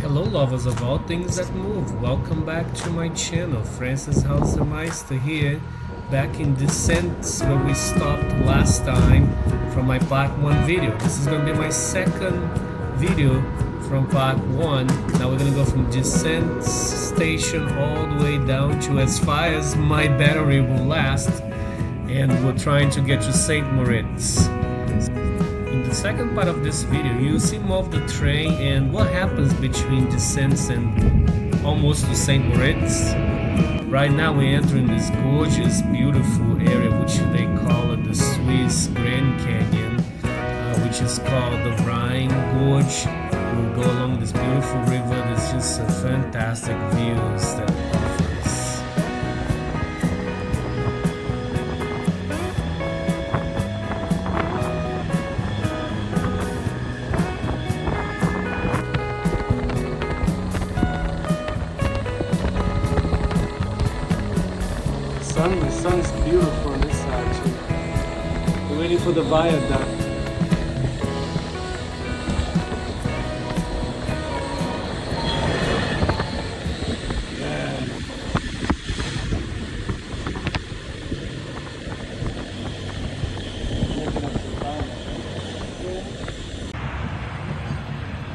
Hello lovers of all things that move, welcome back to my channel. Francis Hausermeister here, back in Disentis where we stopped last time from my part 1 video. This is going to be my second video from part 1. Now we're going to go from Disentis station all the way down to as far as my battery will last, and we're trying to get to St. Moritz. In the second part of this video, you'll see more of the train and what happens between Disentis and almost to St. Moritz. Right now we're entering this gorgeous, beautiful area which they call it the Swiss Grand Canyon, which is called the Rhine Gorge. We'll go along this beautiful river. There's just some fantastic views that it offers. The sun's beautiful on this side too. We're waiting for the viaduct.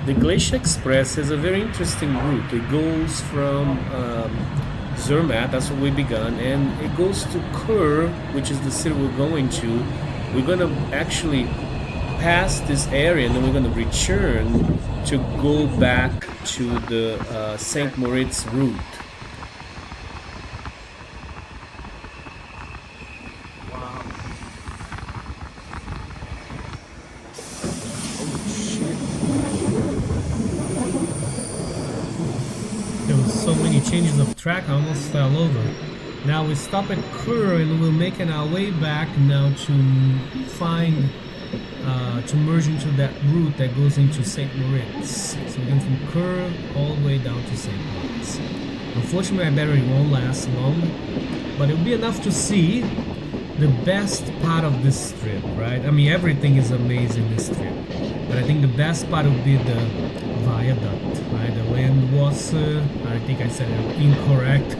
The Glacier Express is a very interesting route. It goes from Zermatt, that's where we began, and it goes to Chur, which is the city we're going to. We're going to actually pass this area and then we're going to return to go back to the St. Moritz route. Wow. There was so many changes of track, I almost fell over. Now we stop at Chur and we're making our way back now to find, to merge into that route that goes into St. Moritz. So we're going from Chur all the way down to St. Moritz. Unfortunately my battery won't last long, but it'll be enough to see the best part of this trip, right? I mean, everything is amazing this trip, but I think the best part will be the viaduct, right? The Landwasser, I think I said it incorrect,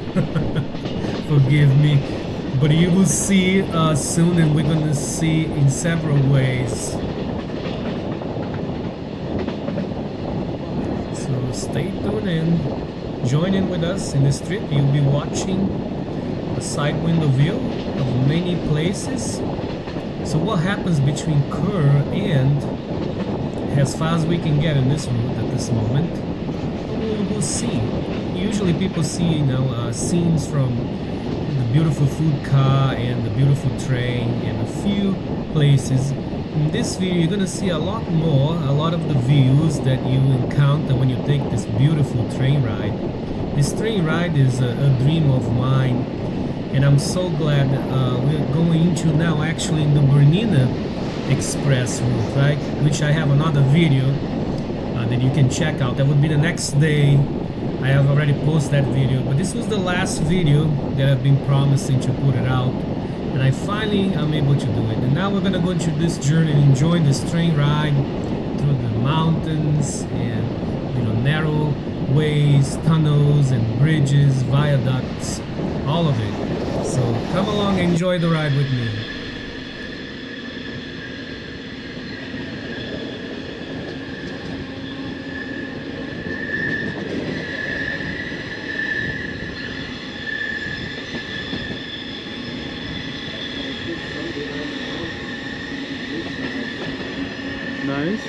forgive me, but you will see soon, and we're gonna see in several ways. So stay tuned and join in with us in this trip. You'll be watching a side window view of many places. So what happens between Chur and, as far as we can get in this route at this moment, we'll see. Usually people see, scenes from the beautiful food car and the beautiful train and a few places. In this video you're gonna see a lot more, a lot of the views that you encounter when you take this beautiful train ride. This train ride is a dream of mine, and I'm so glad we're going into now actually in the Disentis Express route, right? Which I have another video that you can check out. That would be the next day. I have already posted that video, but this was the last video that I've been promising to put it out, and I finally am able to do it. And now we're gonna go into this journey and enjoy this train ride through the mountains and narrow ways, tunnels and bridges, viaducts, all of it. So come along and enjoy the ride with me. Nice.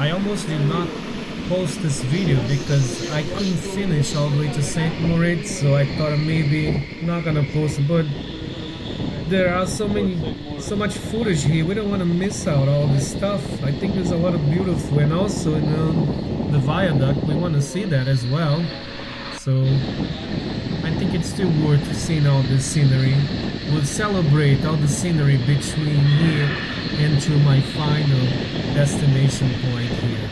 I almost did not post this video because I couldn't finish all the way to St. Moritz, so I thought maybe not gonna post it, but there are so much footage here. We don't want to miss out all this stuff. I think there's a lot of beautiful, and also the viaduct, we want to see that as well. So I think it's still worth seeing all this scenery. We'll celebrate all the scenery between here and to my final destination point here.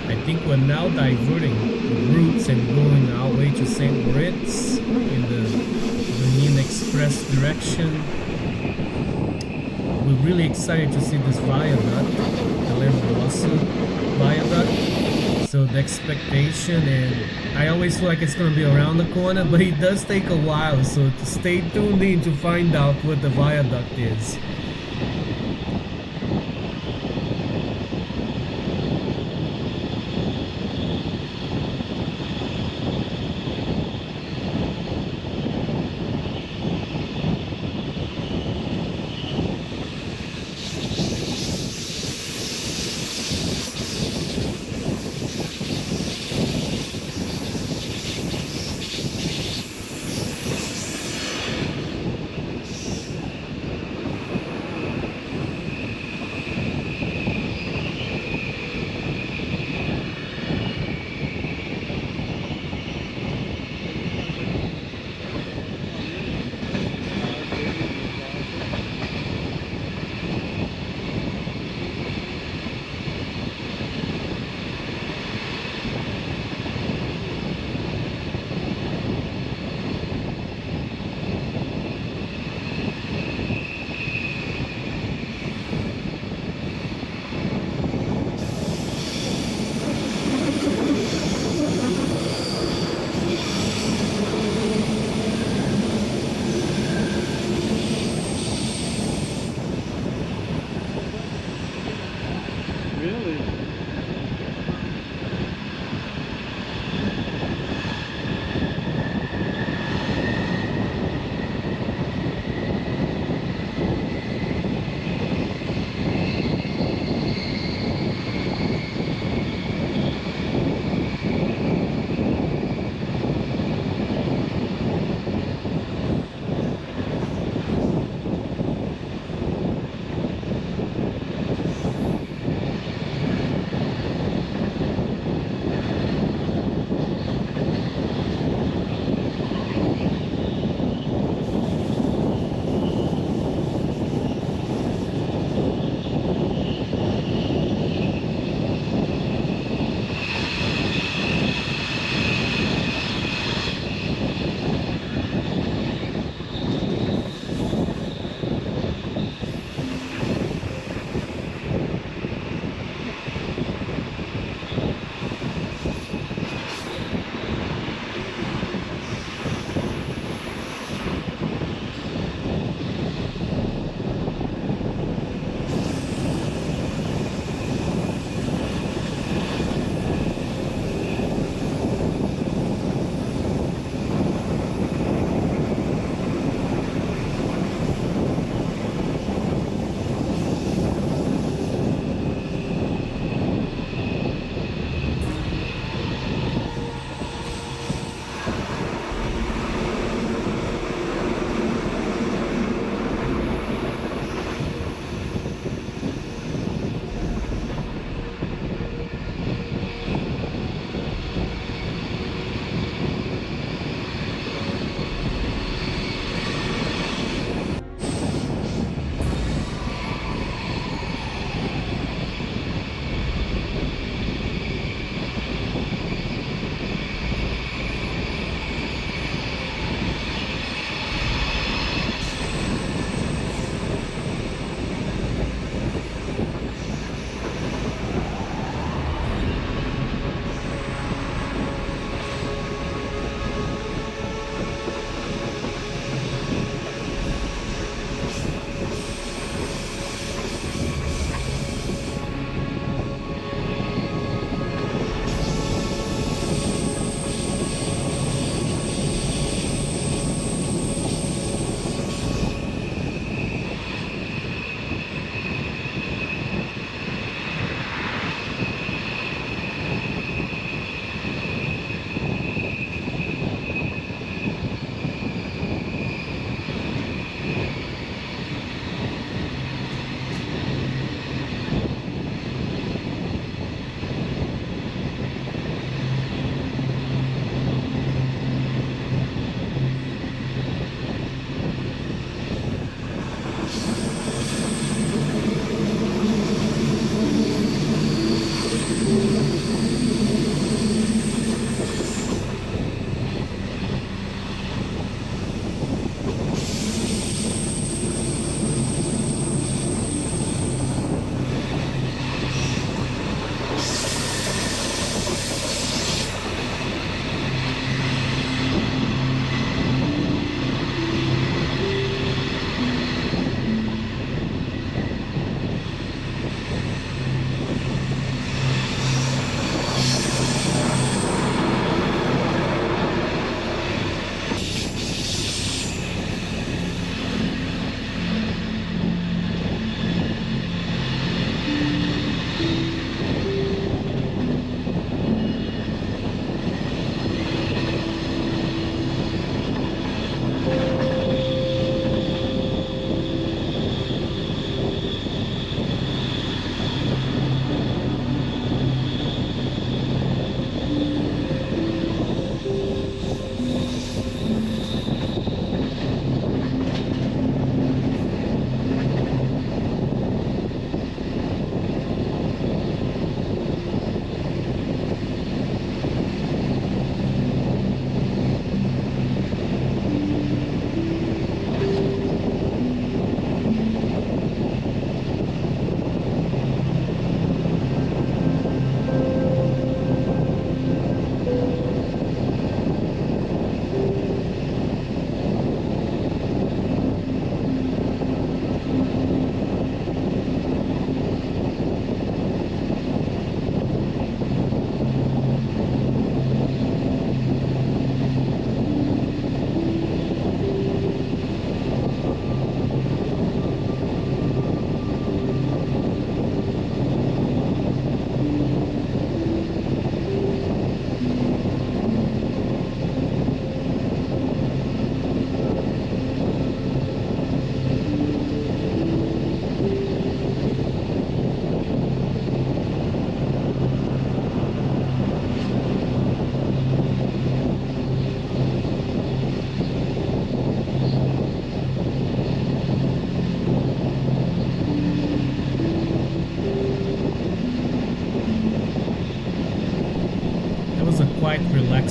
I think we're now diverting the routes and going our way to St. Moritz in the Glacier Express direction. We're really excited to see this viaduct, the Landwasser Viaduct. So the expectation, and I always feel like it's going to be around the corner, but it does take a while, so stay tuned in to find out what the viaduct is.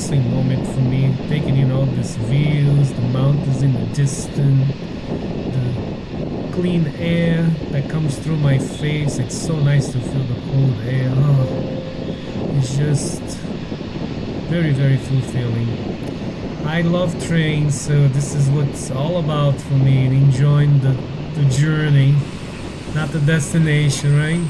relaxing moment for me, taking in all these views, the mountains in the distance, the clean air that comes through my face. It's so nice to feel the cold air. Oh, it's just very, very fulfilling. I love trains, so this is what's all about for me, and enjoying the journey, not the destination, right?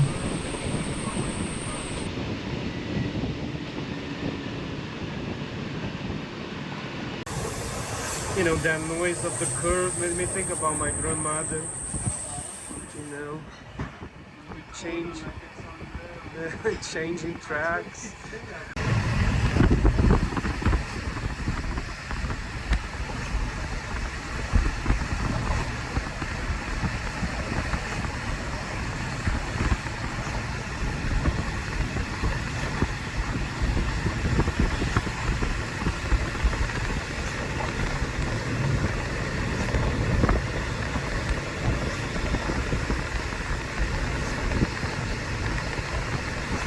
You know, that noise of the curve made me think about my grandmother. You know, we change, changing tracks.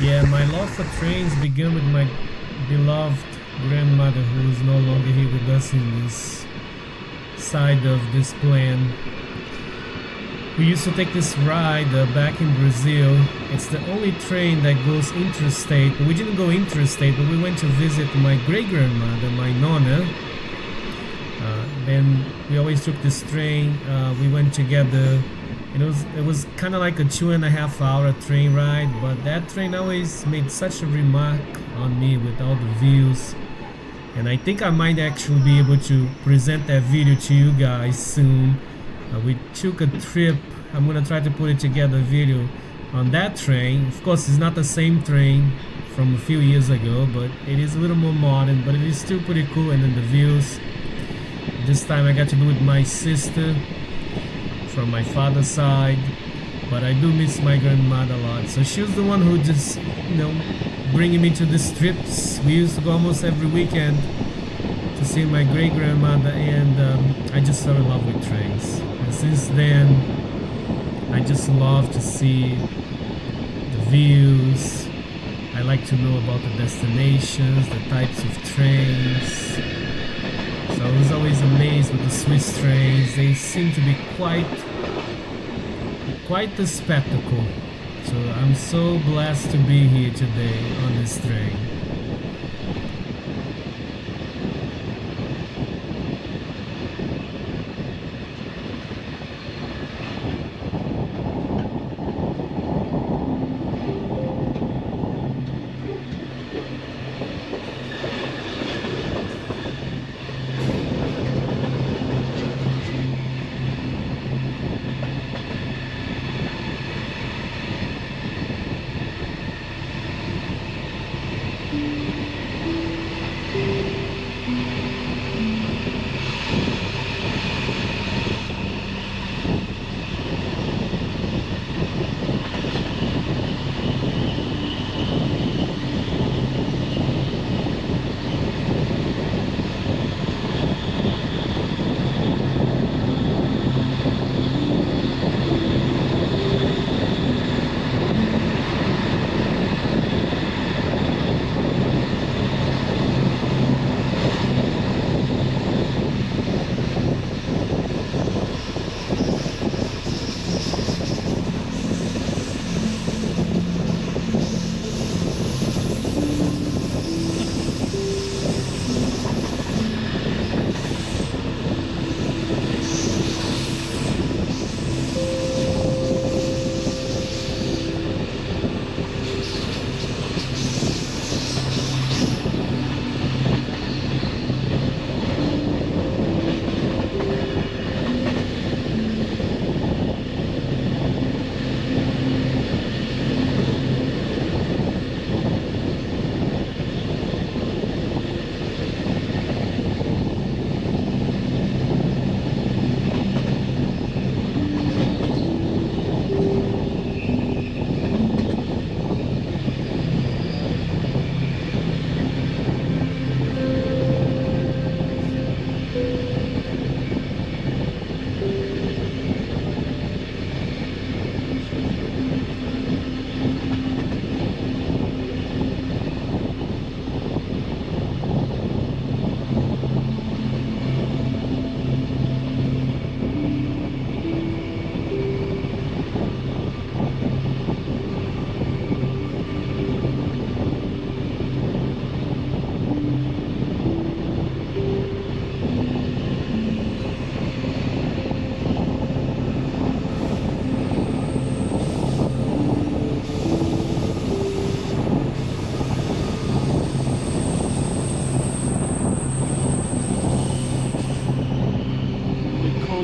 Yeah, my love for trains began with my beloved grandmother, who is no longer here with us in this side of this plan. We used to take this ride back in Brazil. It's the only train that goes interstate. We didn't go interstate, but we went to visit my great-grandmother, my nonna. Then we always took this train. We went together. It was kind of like a 2.5 hour train ride, but that train always made such a remark on me with all the views. And I think I might actually be able to present that video to you guys soon. We took a trip. I'm gonna try to put it together video on that train. Of course, it's not the same train from a few years ago, but it is a little more modern, but it is still pretty cool. And then the views. This time I got to do it with my sister from my father's side, but I do miss my grandmother a lot. So she was the one who just, bringing me to these trips. We used to go almost every weekend to see my great grandmother, and I just fell in love with trains. And since then, I just love to see the views. I like to know about the destinations, the types of trains. So I was always amazed with the Swiss trains. They seem to be quite the spectacle. So I'm so blessed to be here today on this train.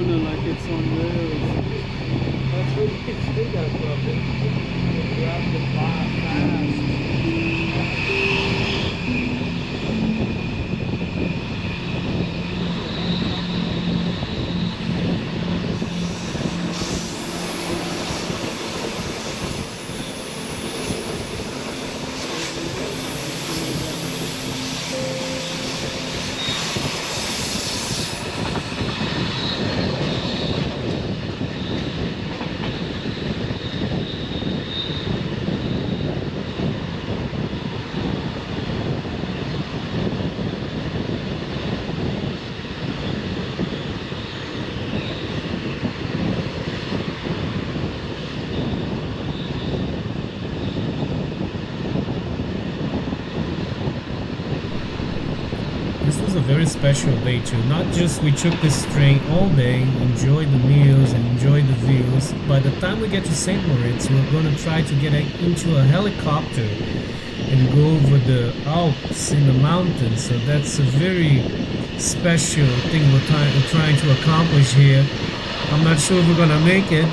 Daytona like it's on rails. That's what you can do that from it. Grab the bar fast. This was a very special day too. Not just we took this train all day, enjoyed the meals and enjoyed the views. By the time we get to St. Moritz, we're going to try to get into a helicopter and go over the Alps in the mountains. So that's a very special thing we're trying to accomplish here. I'm not sure if we're going to make it.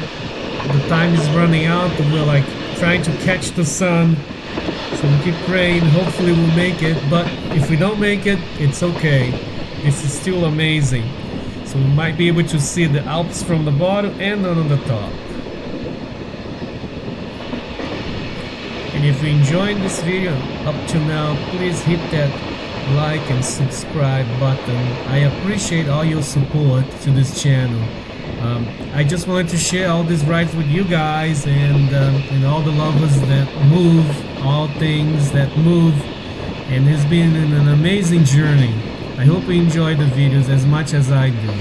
The time is running out, but we're like trying to catch the sun. So we keep praying, hopefully we'll make it, but if we don't make it, it's okay. This is still amazing. So we might be able to see the Alps from the bottom and on the top. And if you're enjoying this video up to now, please hit that like and subscribe button. I appreciate all your support to this channel. I just wanted to share all these rides with you guys and all the lovers that move, all things that move, and it's been an amazing journey. I hope you enjoy the videos as much as I do.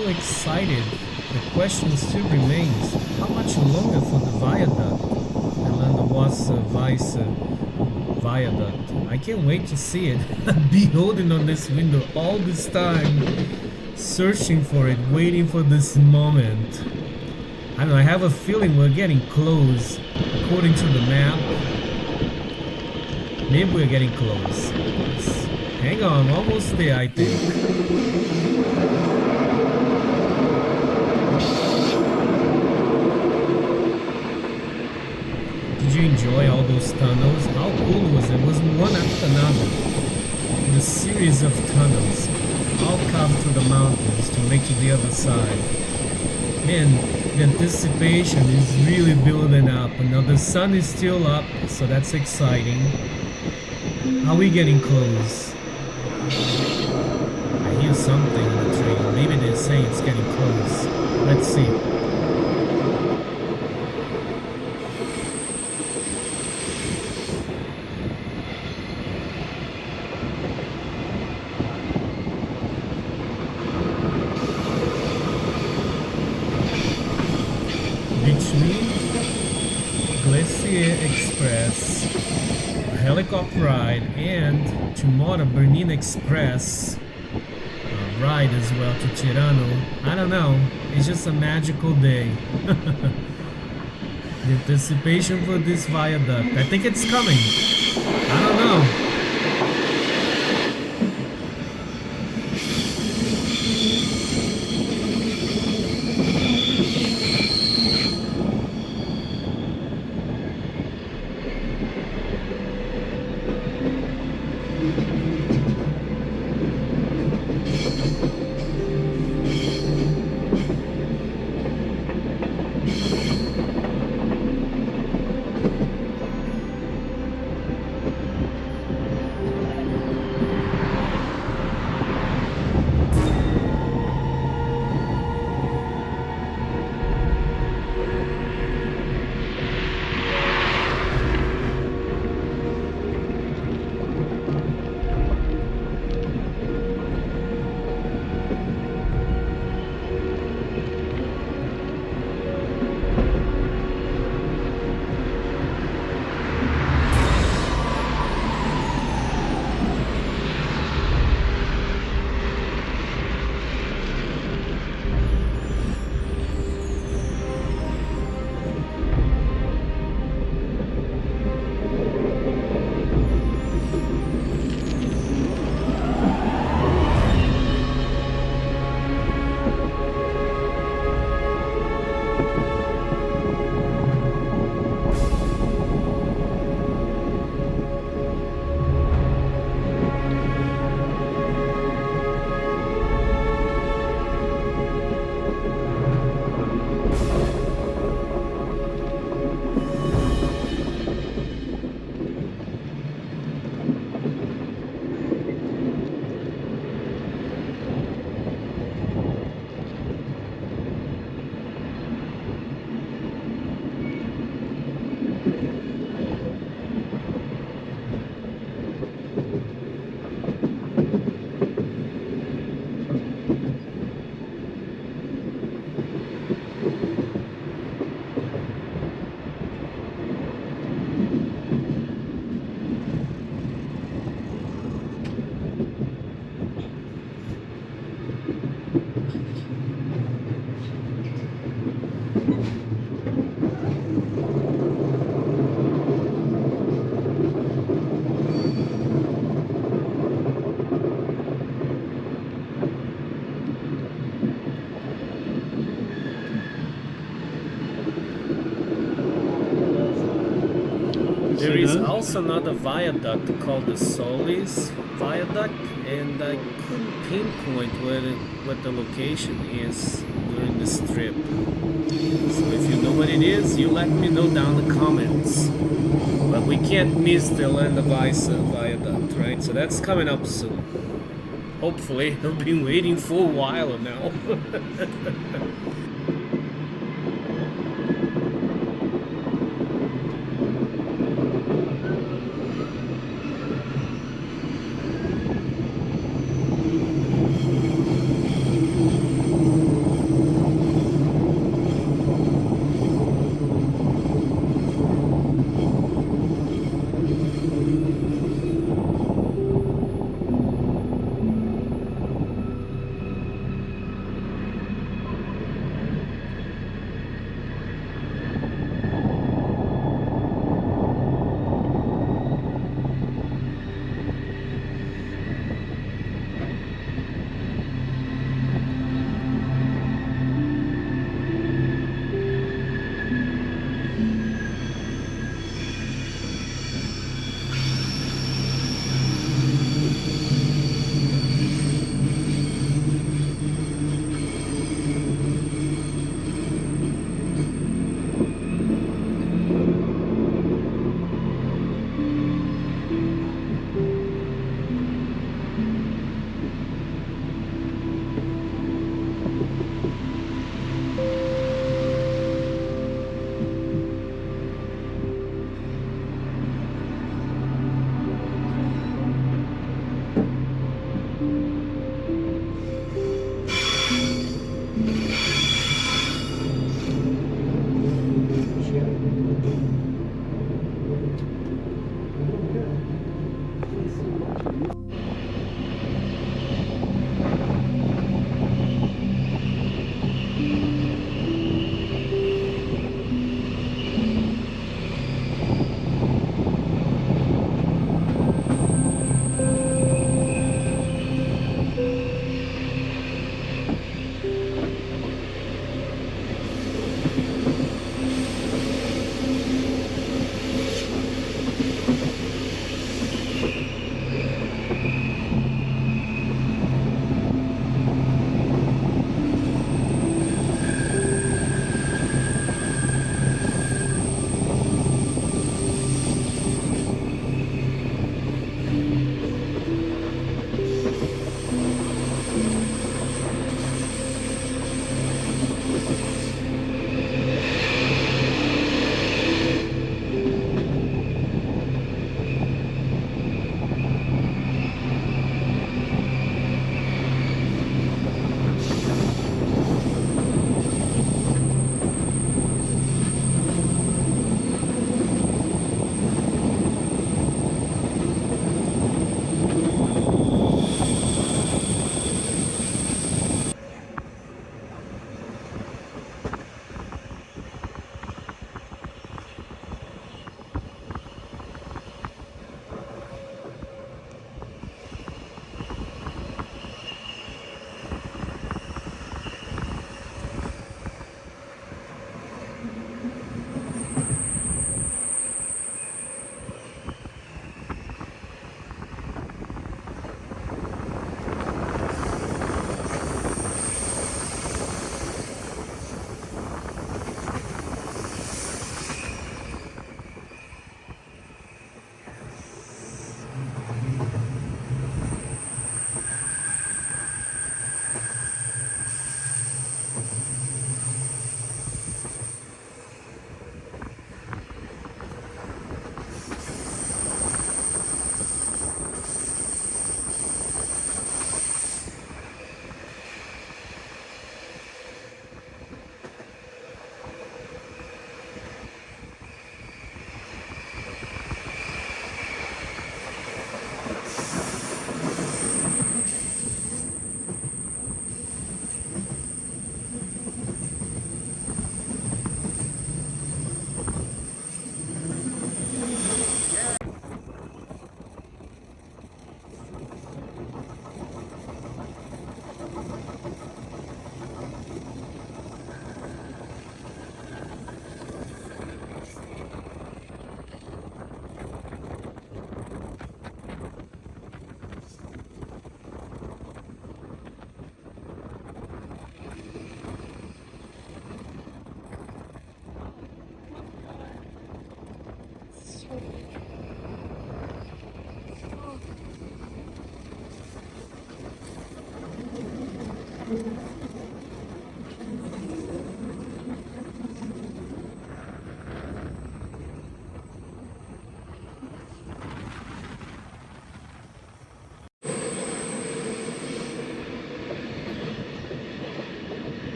all excited, the question still remains, how much longer for the viaduct? The Landwasser Viaduct. I can't wait to see it. Be holding on this window all this time, searching for it, waiting for this moment. I don't know, I have a feeling we're getting close. According to the map, maybe we're getting close. Hang on, almost there, I think. Did you enjoy all those tunnels? How cool was it? It was one after another. The series of tunnels, all carved through the mountains to make it the other side. Man, the anticipation is really building up. And now the sun is still up, so that's exciting. Are we getting close? I hear something in the tree. Maybe they're saying it's getting close. Let's see. Between Glacier Express, a helicopter ride, and tomorrow Berlin Express ride as well to Tirano. I don't know. It's just a magical day. The anticipation for this viaduct. I think it's coming. I don't know. There is also another viaduct called the Solis Viaduct, and I couldn't pinpoint what the location is during this trip. So if you know what it is, you let me know down in the comments. But we can't miss the Landwasser Viaduct, right? So that's coming up soon. Hopefully, I've been waiting for a while now.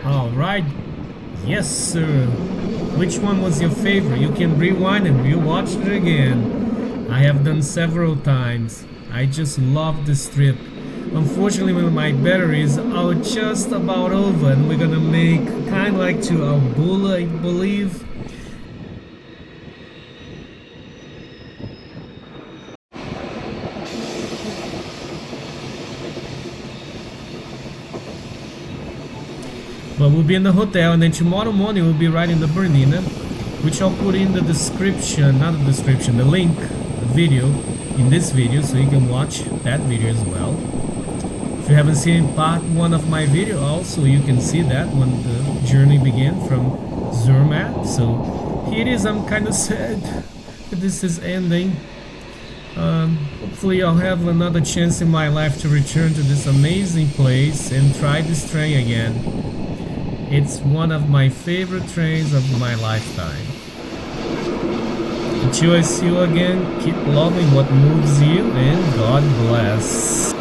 All right. Yes, sir. Which one was your favorite? You can rewind and rewatch it again. I have done several times. I just love this trip. Unfortunately, my batteries are just about over, and we're gonna make kind of like to Albula, I believe. But we'll be in the hotel, and then tomorrow morning we'll be riding the Bernina, which I'll put in the description, not the description, the link, the video, in this video, so you can watch that video as well. If you haven't seen part 1 of my video, also you can see that when the journey began from Zermatt. So here it is. I'm kind of sad that this is ending. Hopefully I'll have another chance in my life to return to this amazing place and try this train again. It's one of my favorite trains of my lifetime. Until I see you again, keep loving what moves you, and God bless.